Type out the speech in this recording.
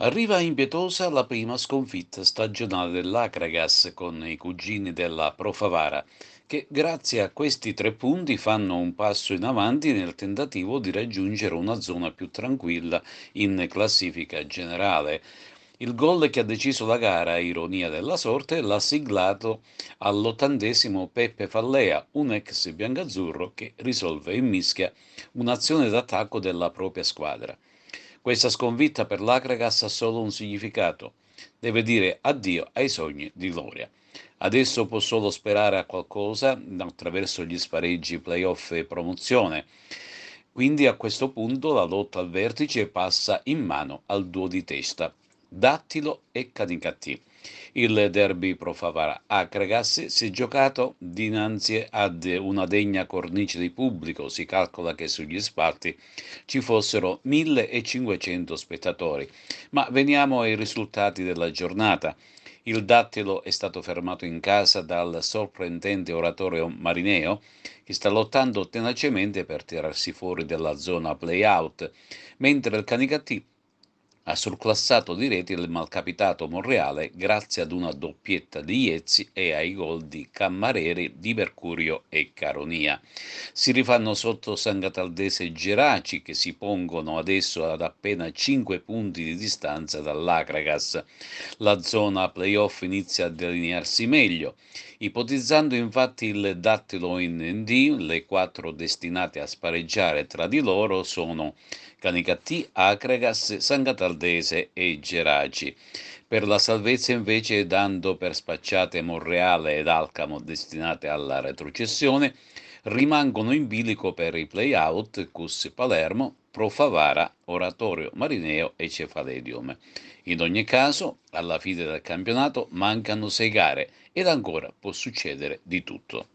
Arriva impietosa la prima sconfitta stagionale dell'Akragas con i cugini della Pro Favara, che grazie a questi 3 punti fanno un passo in avanti nel tentativo di raggiungere una zona più tranquilla in classifica generale. Il gol che ha deciso la gara, ironia della sorte, l'ha siglato all'80° Peppe Fallea, un ex biancazzurro che risolve in mischia un'azione d'attacco della propria squadra. Questa sconfitta per l'Akragas ha solo un significato: deve dire addio ai sogni di gloria. Adesso può solo sperare a qualcosa attraverso gli spareggi playoff e promozione. Quindi a questo punto la lotta al vertice passa in mano al duo di testa, Dattilo e Canicattì. Il derby pro Favara Akragas si è giocato dinanzi ad una degna cornice di pubblico. Si calcola che sugli spalti ci fossero 1500 spettatori. Ma veniamo ai risultati della giornata. Il Dattilo è stato fermato in casa dal sorprendente oratorio Marineo, che sta lottando tenacemente per tirarsi fuori dalla zona play-out, mentre il Canicattì ha surclassato di reti il malcapitato Monreale grazie ad una doppietta di Iezzi e ai gol di Cammareri, Di Mercurio e Caronia. Si rifanno sotto Sanghataldese e Geraci, che si pongono adesso ad appena 5 punti di distanza dall'Akragas. La zona playoff inizia a delinearsi meglio, ipotizzando infatti il Dattilo in ND. Le 4 destinate a spareggiare tra di loro sono Canicattì, Akragas, Sanghataldese e Geraci. Per la salvezza invece, dando per spacciate Monreale ed Alcamo destinate alla retrocessione, rimangono in bilico per i play-out Cus Palermo, Pro Favara, Oratorio Marineo e Cefaledium. In ogni caso, alla fine del campionato mancano 6 gare ed ancora può succedere di tutto.